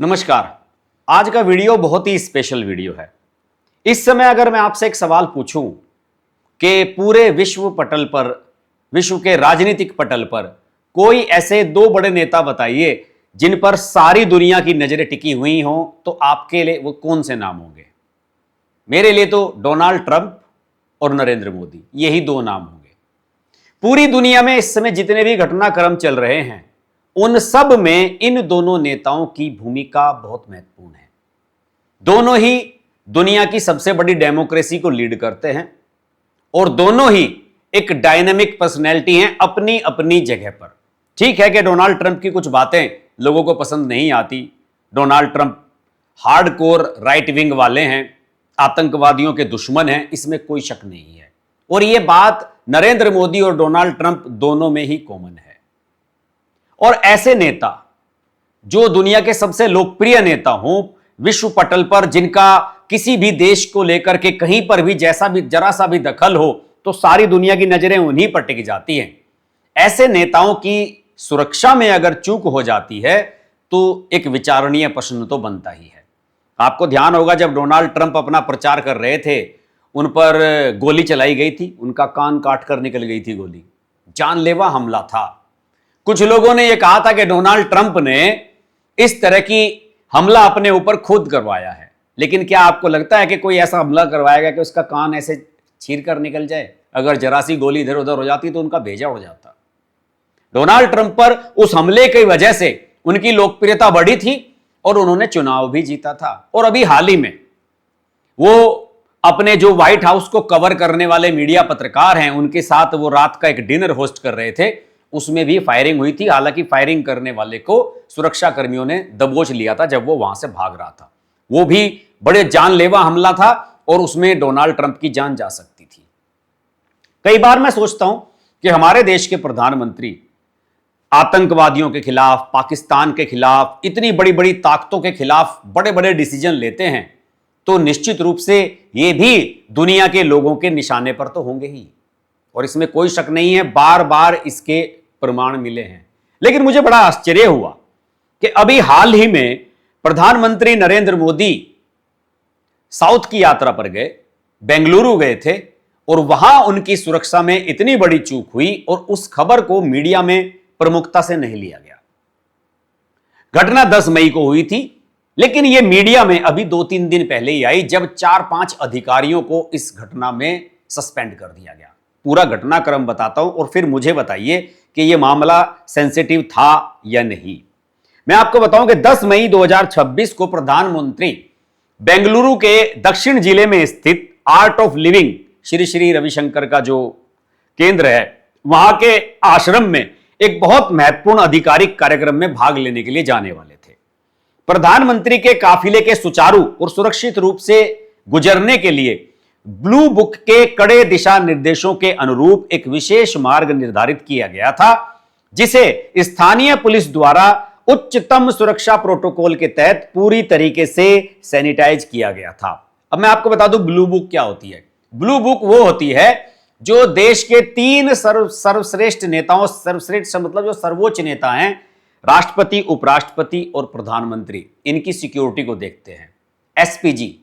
नमस्कार। आज का वीडियो बहुत ही स्पेशल वीडियो है। इस समय अगर मैं आपसे एक सवाल पूछूं कि पूरे विश्व पटल पर, विश्व के राजनीतिक पटल पर कोई ऐसे दो बड़े नेता बताइए जिन पर सारी दुनिया की नजरें टिकी हुई हों, तो आपके लिए वो कौन से नाम होंगे? मेरे लिए तो डोनाल्ड ट्रंप और नरेंद्र मोदी, यही दो नाम होंगे। पूरी दुनिया में इस समय जितने भी घटनाक्रम चल रहे हैं, उन सब में इन दोनों नेताओं की भूमिका बहुत महत्वपूर्ण है। दोनों ही दुनिया की सबसे बड़ी डेमोक्रेसी को लीड करते हैं और दोनों ही एक डायनामिक पर्सनैलिटी हैं अपनी अपनी जगह पर। ठीक है कि डोनाल्ड ट्रंप की कुछ बातें लोगों को पसंद नहीं आती। Donald Trump hardcore right wing वाले हैं, आतंकवादियों के दुश्मन हैं, इसमें कोई शक नहीं है। और यह बात नरेंद्र मोदी और डोनाल्ड ट्रंप दोनों में ही कॉमन है। और ऐसे नेता जो दुनिया के सबसे लोकप्रिय नेता हों विश्व पटल पर, जिनका किसी भी देश को लेकर के कहीं पर भी जरा सा भी दखल हो तो सारी दुनिया की नजरें उन्हीं पर टिक जाती हैं। ऐसे नेताओं की सुरक्षा में अगर चूक हो जाती है तो एक विचारणीय प्रश्न तो बनता ही है। आपको ध्यान होगा जब डोनाल्ड ट्रंप अपना प्रचार कर रहे थे, उन पर गोली चलाई गई थी, उनका कान काट कर निकल गई थी गोली। जानलेवा हमला था। कुछ लोगों ने यह कहा था कि डोनाल्ड ट्रंप ने इस तरह की हमला अपने ऊपर खुद करवाया है। लेकिन क्या आपको लगता है कि कोई ऐसा हमला करवाएगा कि उसका कान ऐसे चीर कर निकल जाए? अगर जरा सी गोली इधर उधर हो जाती तो उनका भेजा उड़ जाता। डोनाल्ड ट्रंप पर उस हमले की वजह से उनकी लोकप्रियता बढ़ी थी और उन्होंने चुनाव भी जीता था। और अभी हाल ही में वो अपने जो व्हाइट हाउस को कवर करने वाले मीडिया पत्रकार हैं, उनके साथ वो रात का एक डिनर होस्ट कर रहे थे, उसमें भी फायरिंग हुई थी। हालांकि फायरिंग करने वाले को सुरक्षा कर्मियों ने दबोच लिया था जब वो वहां से भाग रहा था। वो भी बड़े जानलेवा हमला था और उसमें डोनाल्ड ट्रंप की जान जा सकती थी। कई बार मैं सोचता हूं कि हमारे देश के प्रधानमंत्री आतंकवादियों के खिलाफ, पाकिस्तान के खिलाफ, इतनी बड़ी बड़ी ताकतों के खिलाफ बड़े बड़े डिसीजन लेते हैं, तो निश्चित रूप से ये भी दुनिया के लोगों के निशाने पर तो होंगे ही, और इसमें कोई शक नहीं है। बार बार इसके प्रमाण मिले हैं। लेकिन मुझे बड़ा आश्चर्य हुआ कि अभी हाल ही में प्रधानमंत्री नरेंद्र मोदी साउथ की यात्रा पर गए, बेंगलुरु गए थे, और वहां उनकी सुरक्षा में इतनी बड़ी चूक हुई और उस खबर को मीडिया में प्रमुखता से नहीं लिया गया। घटना 10 मई को हुई थी, लेकिन यह मीडिया में अभी 2-3 दिन पहले ही आई जब 4-5 अधिकारियों को इस घटना में सस्पेंड कर दिया गया। पूरा घटनाक्रम बताता हूं और फिर मुझे बताइए कि यह मामला सेंसिटिव था या नहीं। मैं आपको बताऊं कि 10 मई 2026 को प्रधानमंत्री बेंगलुरु के दक्षिण जिले में स्थित art of living Shri Shri Ravishankar का जो केंद्र है, वहां के आश्रम में एक बहुत महत्वपूर्ण आधिकारिक कार्यक्रम में भाग लेने के लिए जाने वाले थे। प्रधानमंत्री के काफिले के सुचारू और सुरक्षित रूप से गुजरने के लिए ब्लू बुक के कड़े दिशा निर्देशों के अनुरूप एक विशेष मार्ग निर्धारित किया गया था, जिसे स्थानीय पुलिस द्वारा उच्चतम सुरक्षा प्रोटोकॉल के तहत पूरी तरीके से सैनिटाइज किया गया था। अब मैं आपको बता दूं ब्लू बुक क्या होती है। ब्लू बुक वो होती है जो देश के 3 सर्वश्रेष्ठ नेताओं, सर्वश्रेष्ठ मतलब जो सर्वोच्च नेता हैं, राष्ट्रपति, उपराष्ट्रपति और प्रधानमंत्री, इनकी सिक्योरिटी को देखते हैं। एसपीजी,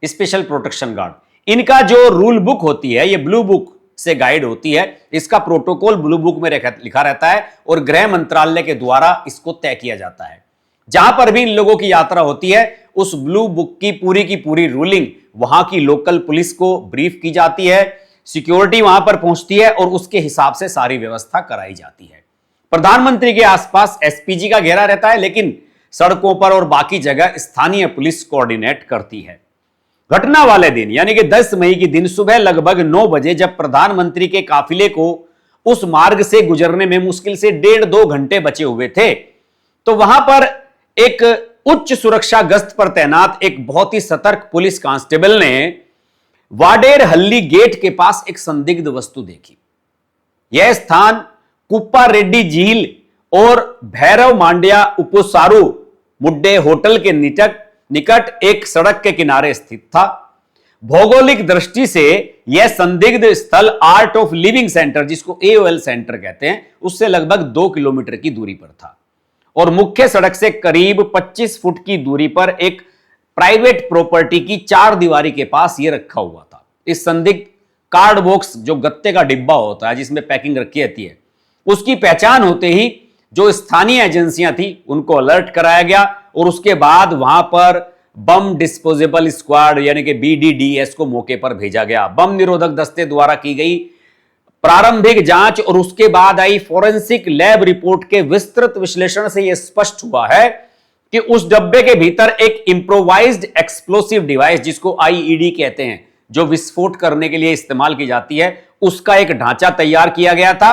स्पेशल प्रोटेक्शन गार्ड, इनका जो रूल बुक होती है, ये ब्लू बुक से गाइड होती है। इसका प्रोटोकॉल ब्लू बुक में लिखा रहता है और गृह मंत्रालय के द्वारा इसको तय किया जाता है। जहां पर भी इन लोगों की यात्रा होती है, उस ब्लू बुक की पूरी रूलिंग वहां की लोकल पुलिस को ब्रीफ की जाती है, सिक्योरिटी वहां पर पहुंचती है और उसके हिसाब से सारी व्यवस्था कराई जाती है। प्रधानमंत्री के आसपास एसपीजी का घेरा रहता है, लेकिन सड़कों पर और बाकी जगह स्थानीय पुलिस कोऑर्डिनेट करती है। घटना वाले दिन यानी कि 10 मई के दिन सुबह लगभग 9 बजे जब प्रधानमंत्री के काफिले को उस मार्ग से गुजरने में मुश्किल से 1.5-2 घंटे बचे हुए थे, तो वहां पर एक उच्च सुरक्षा गश्त पर तैनात एक बहुत ही सतर्क पुलिस कांस्टेबल ने वाडेर हल्ली गेट के पास एक संदिग्ध वस्तु देखी। यह स्थान कुप्पा रेड्डी झील और भैरव मांड्या उपुसारू मुड्डे होटल के निकट एक सड़क के किनारे स्थित था। भौगोलिक दृष्टि से यह संदिग्ध स्थल आर्ट ऑफ लिविंग सेंटर, जिसको AOL सेंटर कहते हैं, उससे लगभग 2 किलोमीटर की दूरी पर था और मुख्य सड़क से करीब 25 फुट की दूरी पर एक प्राइवेट प्रॉपर्टी की 4 दीवारी के पास यह रखा हुआ था। इस संदिग्ध कार्ड बॉक्स, जो गत्ते का डिब्बा होता है जिसमें पैकिंग रखी रहती है, उसकी पहचान होते ही जो स्थानीय एजेंसियां थी उनको अलर्ट कराया गया और उसके बाद वहां पर बम डिस्पोजेबल स्क्वाड यानी कि BDDS को मौके पर भेजा गया। बम निरोधक दस्ते द्वारा की गई प्रारंभिक जांच और उसके बाद आई फोरेंसिक लैब रिपोर्ट के विस्तृत विश्लेषण से यह स्पष्ट हुआ है कि उस डब्बे के भीतर एक इंप्रोवाइज्ड एक्सप्लोसिव डिवाइस, जिसको IED कहते हैं, जो विस्फोट करने के लिए इस्तेमाल की जाती है, उसका एक ढांचा तैयार किया गया था।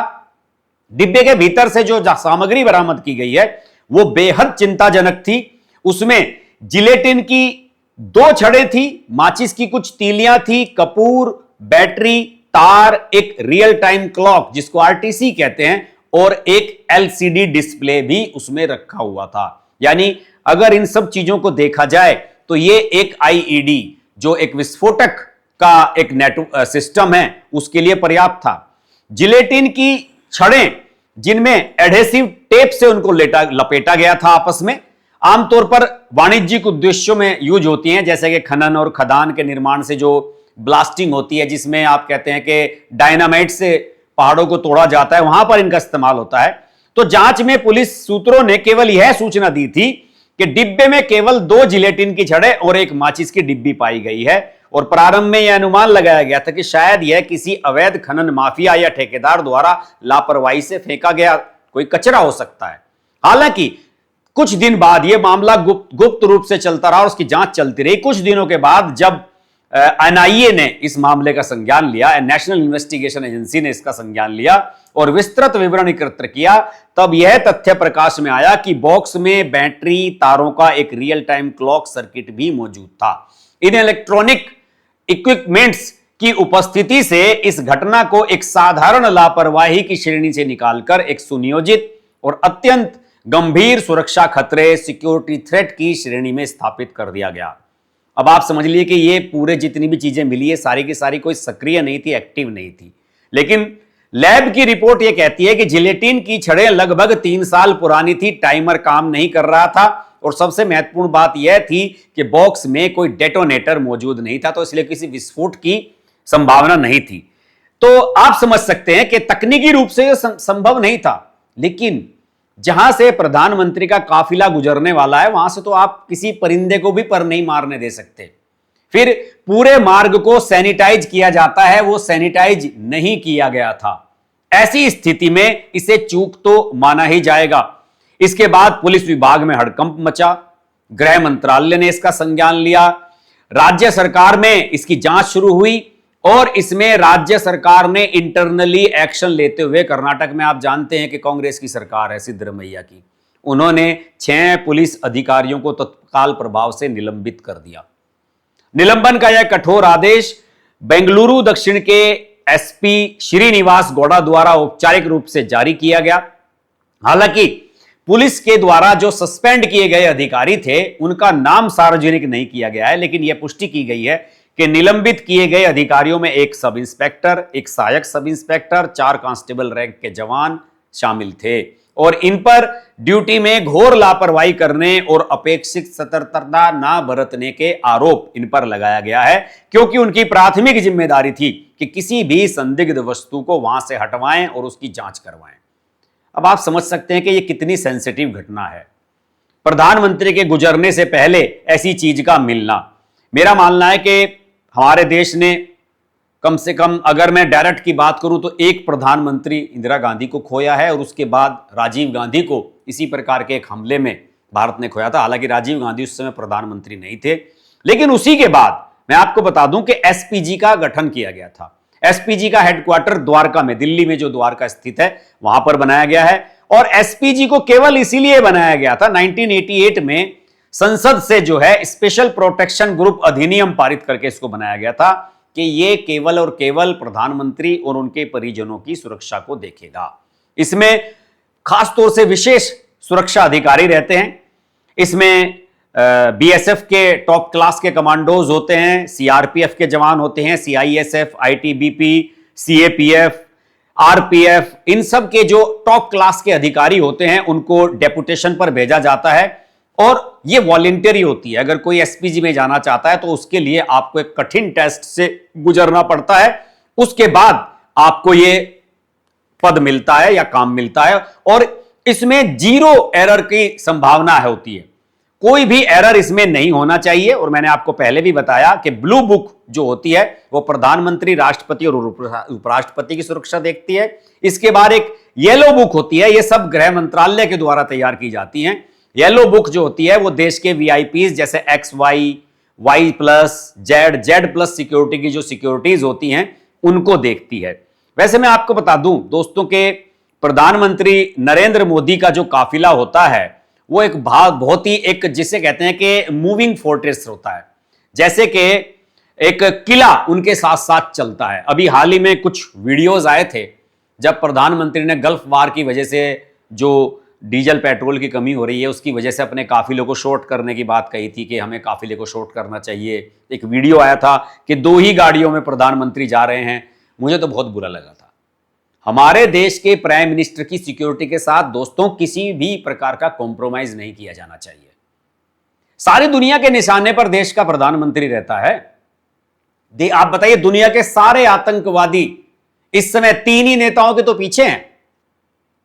डिब्बे के भीतर से जो सामग्री बरामद की गई है वो बेहद चिंताजनक थी। उसमें जिलेटिन की 2 छड़ें थी, माचिस की कुछ तीलियां थी, कपूर, बैटरी, तार, एक रियल टाइम क्लॉक जिसको RTC कहते हैं और एक LCD डिस्प्ले भी उसमें रखा हुआ था। यानी अगर इन सब चीजों को देखा जाए तो यह एक IED, जो एक विस्फोटक का एक नेटवर्क सिस्टम है, उसके लिए पर्याप्त था। जिलेटिन की छड़ें जिनमें एडहेसिव टेप से उनको लपेटा गया था आपस में, आमतौर पर वाणिज्यिक उद्देश्यों में यूज होती हैं, जैसे कि खनन और खदान के निर्माण से जो ब्लास्टिंग होती है, जिसमें आप कहते हैं कि डायनामाइट से पहाड़ों को तोड़ा जाता है, वहां पर इनका इस्तेमाल होता है। तो जांच में पुलिस सूत्रों ने केवल यह सूचना दी थी कि डिब्बे में केवल 2 जिलेटिन की छड़ें और एक माचिस की डिब्बी पाई गई है और प्रारंभ में यह अनुमान लगाया गया था कि शायद यह किसी अवैध खनन माफिया या ठेकेदार द्वारा लापरवाही से फेंका गया कोई कचरा हो सकता है। हालांकि कुछ दिन बाद यह मामला गुप्त रूप से चलता रहा और उसकी जांच चलती रही। कुछ दिनों के बाद जब NIA ने इस मामले का संज्ञान लिया, नेशनल इन्वेस्टिगेशन एजेंसी ने इसका संज्ञान लिया और विस्तृत विवरण एकत्र किया, तब यह तथ्य प्रकाश में आया कि बॉक्स में बैटरी, तारों का एक रियल टाइम क्लॉक सर्किट भी मौजूद था। इन इलेक्ट्रॉनिक इक्विपमेंट्स की उपस्थिति से इस घटना को एक साधारण लापरवाही की श्रेणी से निकालकर एक सुनियोजित और अत्यंत गंभीर सुरक्षा खतरे, सिक्योरिटी थ्रेट की श्रेणी में स्थापित कर दिया गया। अब आप समझ लीजिए कि ये पूरे जितनी भी चीजें मिली है सारी की सारी कोई सक्रिय नहीं थी, एक्टिव नहीं थी। लेकिन लैब की रिपोर्ट यह कहती है कि जिलेटिन की छड़ें लगभग 3 साल पुरानी थी, टाइमर काम नहीं कर रहा था और सबसे महत्वपूर्ण बात यह थी कि बॉक्स में कोई डेटोनेटर मौजूद नहीं था, तो इसलिए किसी विस्फोट की संभावना नहीं थी। तो आप समझ सकते हैं कि तकनीकी रूप से यह संभव नहीं था, लेकिन जहां से प्रधानमंत्री का काफिला गुजरने वाला है वहां से तो आप किसी परिंदे को भी पर नहीं मारने दे सकते। फिर पूरे मार्ग को सैनिटाइज किया जाता है, वो सैनिटाइज नहीं किया गया था। ऐसी स्थिति में इसे चूक तो माना ही जाएगा। इसके बाद पुलिस विभाग में हड़कंप मचा, गृह मंत्रालय ने इसका संज्ञान लिया, राज्य सरकार में इसकी जांच शुरू हुई और इसमें राज्य सरकार ने इंटरनली एक्शन लेते हुए, कर्नाटक में आप जानते हैं कि कांग्रेस की सरकार है सिद्धरमैया की, उन्होंने 6 पुलिस अधिकारियों को तत्काल प्रभाव से निलंबित कर दिया। निलंबन का यह कठोर आदेश बेंगलुरु दक्षिण के SP श्रीनिवास गौड़ा द्वारा औपचारिक रूप से जारी किया गया। हालांकि पुलिस के द्वारा जो सस्पेंड किए गए अधिकारी थे उनका नाम सार्वजनिक नहीं किया गया है, लेकिन यह पुष्टि की गई है कि निलंबित किए गए अधिकारियों में एक सब इंस्पेक्टर, एक सहायक सब इंस्पेक्टर, 4 कांस्टेबल रैंक के जवान शामिल थे और इन पर ड्यूटी में घोर लापरवाही करने और अपेक्षित सतर्कता न बरतने के आरोप इन पर लगाया गया है, क्योंकि उनकी प्राथमिक जिम्मेदारी थी कि किसी भी संदिग्ध वस्तु को वहां से हटवाएं और उसकी जांच करवाएं। अब आप समझ सकते हैं कि यह कितनी सेंसिटिव घटना है। प्रधानमंत्री के गुजरने से पहले ऐसी चीज का मिलना, मेरा मानना है कि हमारे देश ने कम से कम, अगर मैं डायरेक्ट की बात करूं तो एक प्रधानमंत्री इंदिरा गांधी को खोया है और उसके बाद राजीव गांधी को इसी प्रकार के एक हमले में भारत ने खोया था। हालांकि राजीव गांधी उस समय प्रधानमंत्री नहीं थे, लेकिन उसी के बाद मैं आपको बता दूं कि SPG का गठन किया गया था। SPG का हेडक्वार्टर द्वारका में, दिल्ली में जो द्वारका स्थित है वहां पर बनाया गया है और SPG को केवल इसीलिए बनाया गया था, 1988 में संसद से जो है स्पेशल प्रोटेक्शन ग्रुप अधिनियम पारित करके इसको बनाया गया था कि ये केवल और केवल प्रधानमंत्री और उनके परिजनों की सुरक्षा को देखेगा। इसमें खासतौर से विशेष सुरक्षा अधिकारी रहते हैं। इसमें BSF के टॉप क्लास के कमांडोज होते हैं, CRPF के जवान होते हैं, CISF, ITBP, CAPF, आरपीएफ, इन सब के जो टॉप क्लास के अधिकारी होते हैं उनको डेपुटेशन पर भेजा जाता है और ये वॉलेंटरी होती है। अगर कोई एसपीजी में जाना चाहता है तो उसके लिए आपको एक कठिन टेस्ट से गुजरना पड़ता है, उसके बाद आपको ये पद मिलता है या काम मिलता है और इसमें 0 एरर की संभावना होती है। कोई भी एरर इसमें नहीं होना चाहिए। और मैंने आपको पहले भी बताया कि ब्लू बुक जो होती है वो प्रधानमंत्री, राष्ट्रपति और उपराष्ट्रपति की सुरक्षा देखती है। इसके बाद एक येलो बुक होती है, ये सब गृह मंत्रालय के द्वारा तैयार की जाती हैं। येलो बुक जो होती है वो देश के वीआईपीज जैसे XY, Y+, Z+ सिक्योरिटी की जो सिक्योरिटीज होती हैं उनको देखती है। वैसे मैं आपको बता दूं दोस्तों के प्रधानमंत्री नरेंद्र मोदी का जो काफिला होता है वो एक बहुत ही एक जिसे कहते हैं कि मूविंग फोर्ट्रेस होता है, जैसे कि एक किला उनके साथ साथ चलता है। अभी हाल ही में कुछ वीडियोस आए थे जब प्रधानमंत्री ने गल्फ वार की वजह से जो डीजल पेट्रोल की कमी हो रही है उसकी वजह से अपने काफिले को शॉर्ट करने की बात कही थी कि हमें काफिले को शॉर्ट करना चाहिए। एक वीडियो आया था कि 2 ही गाड़ियों में प्रधानमंत्री जा रहे हैं, मुझे तो बहुत बुरा लगा था। हमारे देश के प्राइम मिनिस्टर की सिक्योरिटी के साथ दोस्तों किसी भी प्रकार का कॉम्प्रोमाइज नहीं किया जाना चाहिए। सारी दुनिया के निशाने पर देश का प्रधानमंत्री रहता है। आप बताइए, दुनिया के सारे आतंकवादी इस समय 3 ही नेताओं के तो पीछे हैं,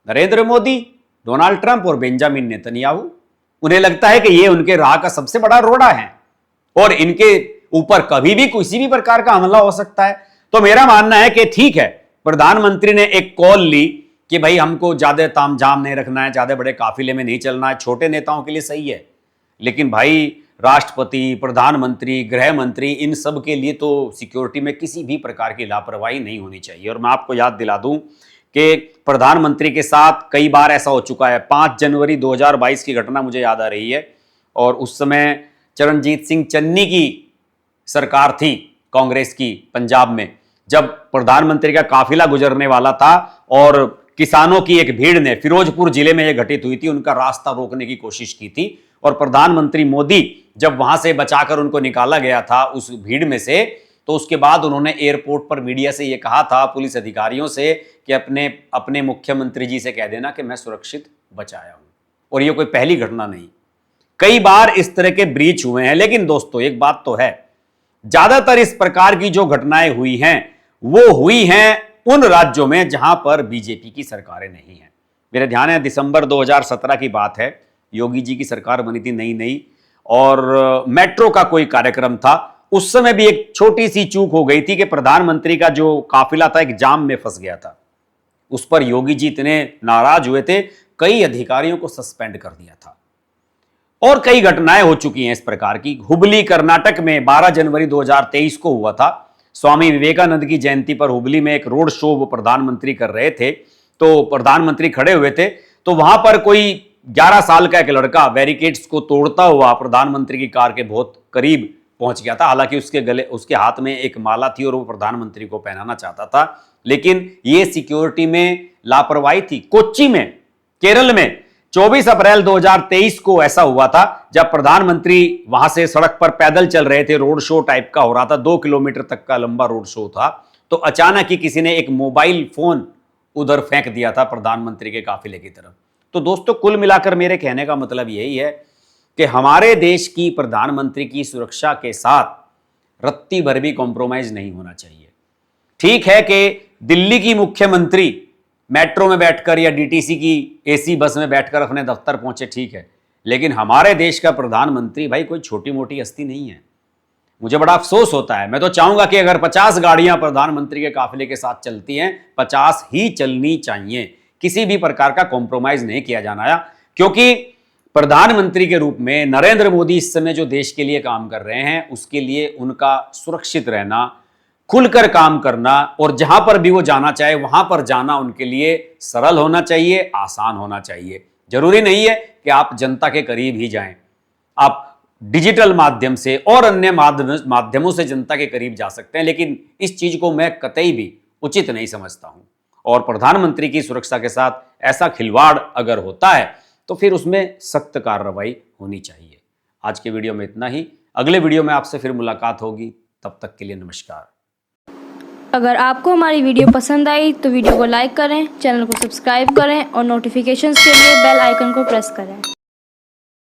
नरेंद्र मोदी, डोनाल्ड ट्रंप और बेंजामिन नेतन्याहू। उन्हें लगता है कि ये उनके राह का सबसे बड़ा रोड़ा है और इनके ऊपर कभी भी किसी भी प्रकार का हमला हो सकता है। तो मेरा मानना है कि ठीक है, प्रधानमंत्री ने एक कॉल ली कि भाई हमको ज्यादा तामझाम नहीं रखना है, ज्यादा बड़े काफिले में नहीं चलना है, छोटे नेताओं के लिए सही है। लेकिन भाई राष्ट्रपति, प्रधानमंत्री, गृह मंत्री, इन सब के लिए तो सिक्योरिटी में किसी भी प्रकार की लापरवाही नहीं होनी चाहिए। और मैं आपको याद दिला दूं कि प्रधानमंत्री के साथ कई बार ऐसा हो चुका है। 5 जनवरी 2022 की घटना मुझे याद आ रही है और उस समय चरणजीत सिंह चन्नी की सरकार थी कांग्रेस की पंजाब में, जब प्रधानमंत्री का काफिला गुजरने वाला था और किसानों की एक भीड़ ने, फिरोजपुर जिले में यह घटित हुई थी, उनका रास्ता रोकने की कोशिश की थी और प्रधानमंत्री मोदी जब वहां से बचाकर उनको निकाला गया था उस भीड़ में से, तो उसके बाद उन्होंने एयरपोर्ट पर मीडिया से यह कहा था, पुलिस अधिकारियों से, कि अपने मुख्यमंत्री जी से कह देना कि मैं सुरक्षित बचाया हूं। और यह कोई पहली घटना नहीं, कई बार इस तरह के ब्रीच हुए हैं। लेकिन दोस्तों एक बात तो है, ज्यादातर इस प्रकार की जो घटनाएं हुई हैं वो हुई हैं उन राज्यों में जहां पर बीजेपी की सरकारें नहीं हैं। मेरे ध्यान है दिसंबर 2017 की बात है, योगी जी की सरकार बनी थी नई नई और मेट्रो का कोई कार्यक्रम था। उस समय भी एक छोटी सी चूक हो गई थी कि प्रधानमंत्री का जो काफिला था एक जाम में फंस गया था। उस पर योगी जी इतने नाराज हुए थे, कई अधिकारियों को सस्पेंड कर दिया था। और कई घटनाएं हो चुकी हैं इस प्रकार की। हुबली कर्नाटक में 12 जनवरी 2023 को हुआ था। स्वामी विवेकानंद की जयंती पर हुबली में एक रोड शो वो प्रधानमंत्री कर रहे थे, तो प्रधानमंत्री खड़े हुए थे, तो वहां पर कोई 11 साल का एक लड़का बैरिकेड्स को तोड़ता हुआ प्रधानमंत्री की कार के बहुत करीब पहुंच गया था। हालांकि उसके हाथ में एक माला थी और वो प्रधानमंत्री को पहनाना चाहता था, लेकिन ये सिक्योरिटी में लापरवाही थी। कोच्चि में, केरल में 24 अप्रैल 2023 को ऐसा हुआ था जब प्रधानमंत्री वहां से सड़क पर पैदल चल रहे थे, रोड शो टाइप का हो रहा था, 2 किलोमीटर तक का लंबा रोड शो था, तो अचानक ही किसी ने एक मोबाइल फोन उधर फेंक दिया था प्रधानमंत्री के काफिले की तरफ। तो दोस्तों कुल मिलाकर मेरे कहने का मतलब यही है कि हमारे देश की प्रधानमंत्री की सुरक्षा के साथ रत्ती भर भी कॉम्प्रोमाइज नहीं होना चाहिए। ठीक है कि दिल्ली की मुख्यमंत्री मेट्रो में बैठकर या डीटीसी की एसी बस में बैठकर अपने दफ्तर पहुंचे, ठीक है, लेकिन हमारे देश का प्रधानमंत्री भाई कोई छोटी मोटी हस्ती नहीं है। मुझे बड़ा अफसोस होता है। मैं तो चाहूंगा कि अगर 50 गाड़ियां प्रधानमंत्री के काफिले के साथ चलती हैं, 50 ही चलनी चाहिए, किसी भी प्रकार का कॉम्प्रोमाइज नहीं किया जाना है। क्योंकि प्रधानमंत्री के रूप में नरेंद्र मोदी इस समय जो देश के लिए काम कर रहे हैं, उसके लिए उनका सुरक्षित रहना, खुलकर काम करना और जहां पर भी वो जाना चाहे वहां पर जाना उनके लिए सरल होना चाहिए, आसान होना चाहिए। जरूरी नहीं है कि आप जनता के करीब ही जाएं, आप डिजिटल माध्यम से और अन्य माध्यमों से जनता के करीब जा सकते हैं, लेकिन इस चीज को मैं कतई भी उचित नहीं समझता हूं। और प्रधानमंत्री की सुरक्षा के साथ ऐसा खिलवाड़ अगर होता है तो फिर उसमें सख्त कार्रवाई होनी चाहिए। आज के वीडियो में इतना ही, अगले वीडियो में आपसे फिर मुलाकात होगी, तब तक के लिए नमस्कार। अगर आपको हमारी वीडियो पसंद आई तो वीडियो को लाइक करें, चैनल को सब्सक्राइब करें और नोटिफिकेशंस के लिए बेल आइकन को प्रेस करें।